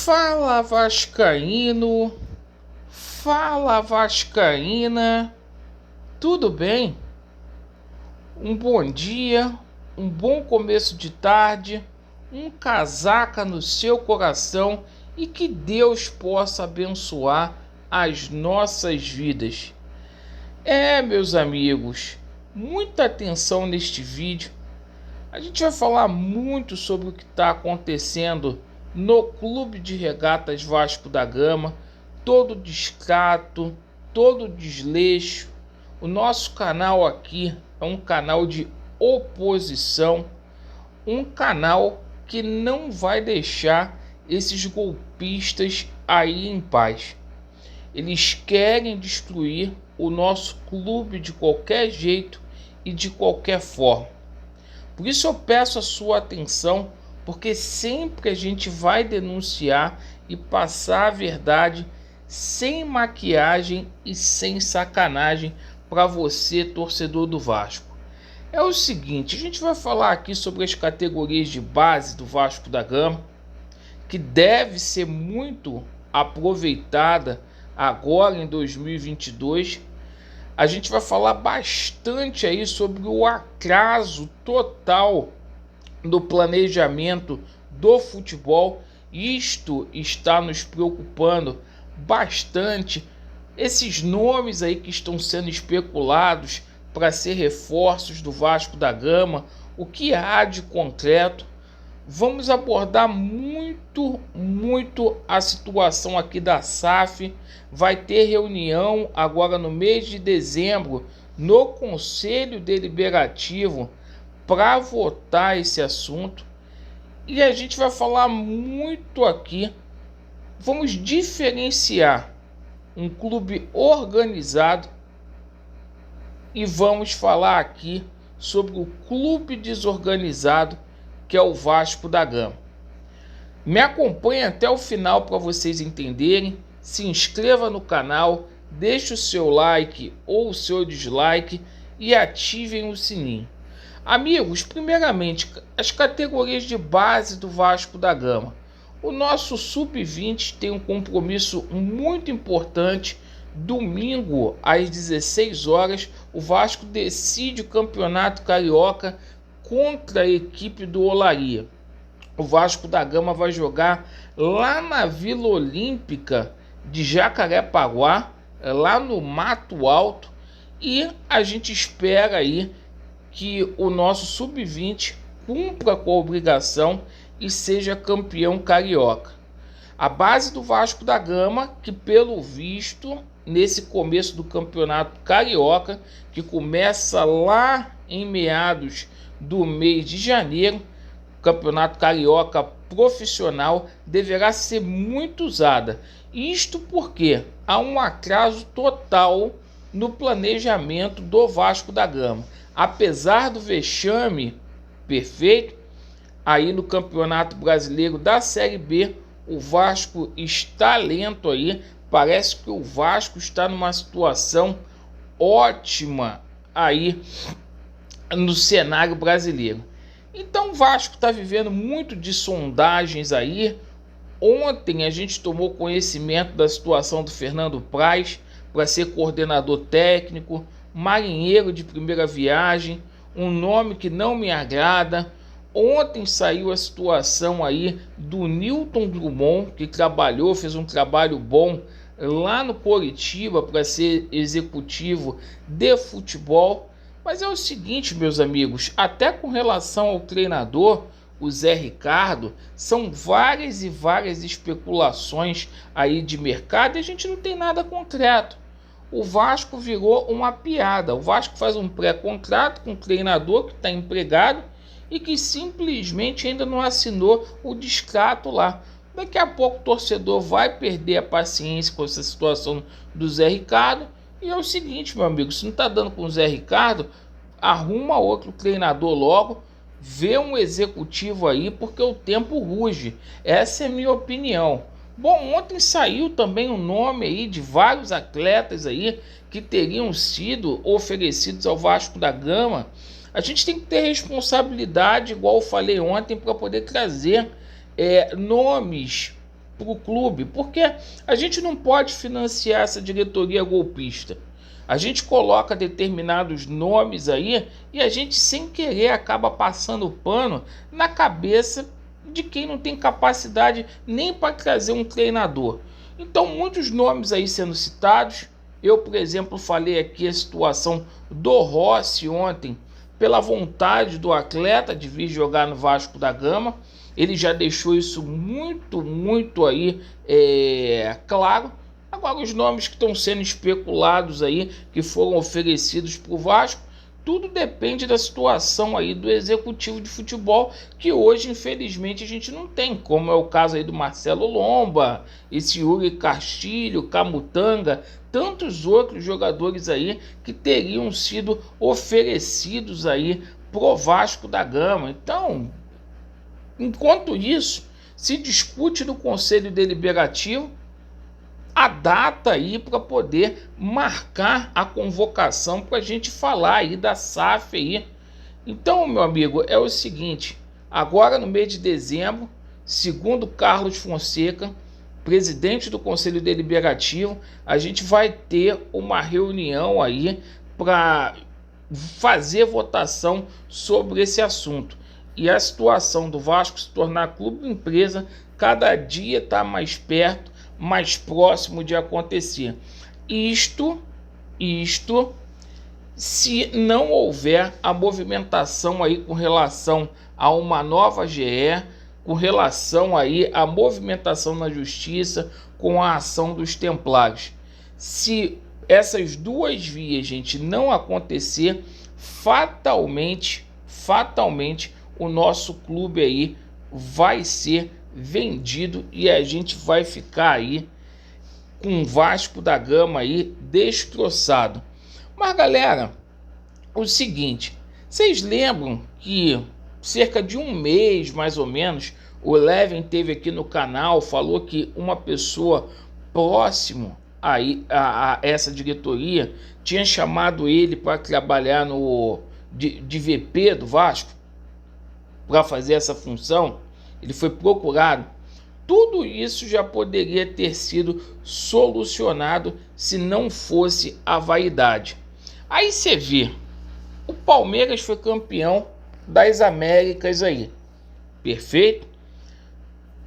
Fala Vascaíno, fala Vascaína, tudo bem? Um bom dia, um bom começo de tarde, um casaca no seu coração e que Deus possa abençoar as nossas vidas. Meus amigos, muita atenção neste vídeo. A gente vai falar muito sobre o que está acontecendo no Clube de Regatas Vasco da Gama, todo descato, todo desleixo. O nosso canal aqui é um canal de oposição, um canal que não vai deixar esses golpistas aí em paz. Eles querem destruir o nosso clube de qualquer jeito e de qualquer forma. Por isso eu peço a sua atenção, porque sempre a gente vai denunciar e passar a verdade sem maquiagem e sem sacanagem para você, torcedor do Vasco. É o seguinte, a gente vai falar aqui sobre as categorias de base do Vasco da Gama, que deve ser muito aproveitada agora em 2022. A gente vai falar bastante aí sobre o atraso total do planejamento do futebol. Isto está nos preocupando bastante. Esses nomes aí que estão sendo especulados para ser reforços do Vasco da Gama, o que há de concreto? Vamos abordar muito a situação aqui da SAF. Vai ter reunião agora no mês de dezembro no Conselho Deliberativo para votar esse assunto. E a gente vai falar muito aqui. Vamos diferenciar um clube organizado e vamos falar aqui sobre o clube desorganizado, que é o Vasco da Gama. Me acompanhe até o final para vocês entenderem. Se inscreva no canal, deixe o seu like ou o seu dislike e ativem o sininho. Amigos, primeiramente, as categorias de base do Vasco da Gama. O nosso Sub-20 tem um compromisso muito importante. Domingo, às 16 horas, o Vasco decide o Campeonato Carioca contra a equipe do Olaria. O Vasco da Gama vai jogar lá na Vila Olímpica de Jacarepaguá, lá no Mato Alto, e a gente espera aí que o nosso Sub-20 cumpra com a obrigação e seja campeão carioca. A base do Vasco da Gama, que pelo visto, nesse começo do campeonato carioca, que começa lá em meados do mês de janeiro, campeonato carioca profissional, deverá ser muito usada. Isto porque há um atraso total no planejamento do Vasco da Gama. Apesar do vexame perfeito, aí no Campeonato Brasileiro da Série B, o Vasco está lento aí. Parece que o Vasco está numa situação ótima aí no cenário brasileiro. Então o Vasco está vivendo muito de sondagens aí. Ontem a gente tomou conhecimento da situação do Fernando Praz para ser coordenador técnico, marinheiro de primeira viagem, um nome que não me agrada. Ontem saiu a situação aí do Newton Drummond, que fez um trabalho bom lá no Coritiba para ser executivo de futebol. Mas é o seguinte, meus amigos, até com relação ao treinador, o Zé Ricardo, são várias especulações aí de mercado e a gente não tem nada concreto. O Vasco virou uma piada. O Vasco faz um pré-contrato com o treinador que está empregado e que simplesmente ainda não assinou o descato lá. Daqui a pouco o torcedor vai perder a paciência com essa situação do Zé Ricardo. E é o seguinte, meu amigo, se não está dando com o Zé Ricardo, arruma outro treinador logo, vê um executivo aí, porque o tempo ruge. Essa é a minha opinião. Bom, ontem saiu também o nome aí de vários atletas aí que teriam sido oferecidos ao Vasco da Gama. A gente tem que ter responsabilidade, igual eu falei ontem, para poder trazer nomes para o clube, porque a gente não pode financiar essa diretoria golpista. A gente coloca determinados nomes aí e a gente, sem querer, acaba passando pano na cabeça de quem não tem capacidade nem para trazer um treinador. Então, muitos nomes aí sendo citados. Eu, por exemplo, falei aqui a situação do Rossi ontem, pela vontade do atleta de vir jogar no Vasco da Gama. Ele já deixou isso muito aí claro. Agora, os nomes que estão sendo especulados aí, que foram oferecidos para o Vasco, tudo depende da situação aí do executivo de futebol, que hoje, infelizmente, a gente não tem, como é o caso aí do Marcelo Lomba, esse Yuri Castilho, Camutanga, tantos outros jogadores aí que teriam sido oferecidos aí pro Vasco da Gama. Então, enquanto isso, se discute no Conselho Deliberativo a data aí para poder marcar a convocação para a gente falar aí da SAF aí. Então, meu amigo, é o seguinte, agora no mês de dezembro, segundo Carlos Fonseca, presidente do Conselho Deliberativo, a gente vai ter uma reunião aí para fazer votação sobre esse assunto. E a situação do Vasco se tornar clube empresa cada dia está mais perto, mais próximo de acontecer. Isto se não houver a movimentação aí com relação a uma nova GE, com relação aí à movimentação na justiça, com a ação dos Templários. Se essas duas vias, gente, não acontecer, fatalmente o nosso clube aí vai ser vendido e a gente vai ficar aí com o Vasco da Gama aí destroçado. Mas, galera, o seguinte, vocês lembram que cerca de um mês, mais ou menos, o Leven teve aqui no canal, falou que uma pessoa próximo aí a essa diretoria tinha chamado ele para trabalhar no de VP do Vasco, para fazer essa função. Ele foi procurado. Tudo isso já poderia ter sido solucionado se não fosse a vaidade. Aí você vê, o Palmeiras foi campeão das Américas aí, perfeito?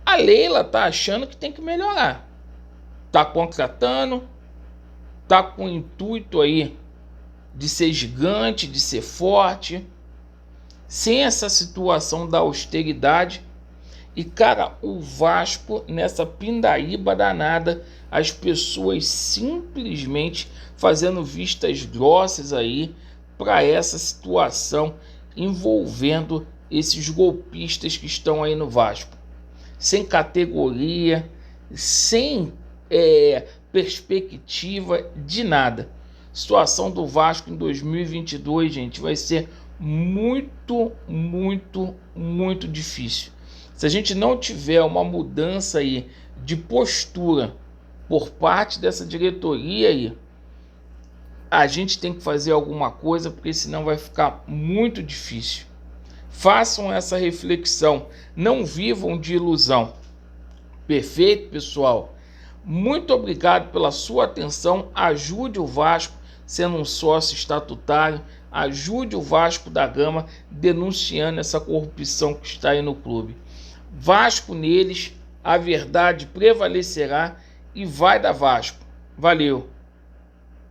A Leila tá achando que tem que melhorar, tá contratando, tá com o intuito aí de ser gigante, de ser forte, sem essa situação da austeridade. E, cara, o Vasco, nessa pindaíba danada, as pessoas simplesmente fazendo vistas grossas aí para essa situação envolvendo esses golpistas que estão aí no Vasco. Sem categoria, sem perspectiva de nada. A situação do Vasco em 2022, gente, vai ser muito difícil. Se a gente não tiver uma mudança aí de postura por parte dessa diretoria aí, a gente tem que fazer alguma coisa, porque senão vai ficar muito difícil. Façam essa reflexão, não vivam de ilusão. Perfeito, pessoal? Muito obrigado pela sua atenção. Ajude o Vasco sendo um sócio estatutário. Ajude o Vasco da Gama denunciando essa corrupção que está aí no clube. Vasco neles, a verdade prevalecerá e vai dar Vasco. Valeu!